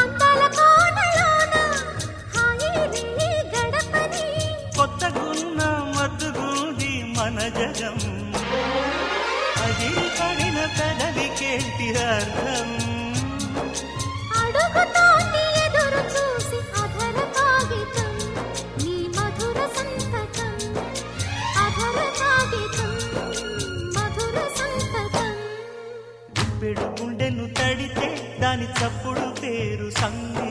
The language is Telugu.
అందాల కోనలోన హాయి నీ గడపని కొత్తగున్న మత్తుగుంది మన జగం అది పడిన పెదవికేంటి అర్థం అడుగుతోంది ఎదురు చూసి అధర కాగితం నీ మధుర సంతకం అధర కాగితం మధుర సంతకం గుప్పెడు గుండెను తడితే దాని చప్పుడు పేరు సంగీతం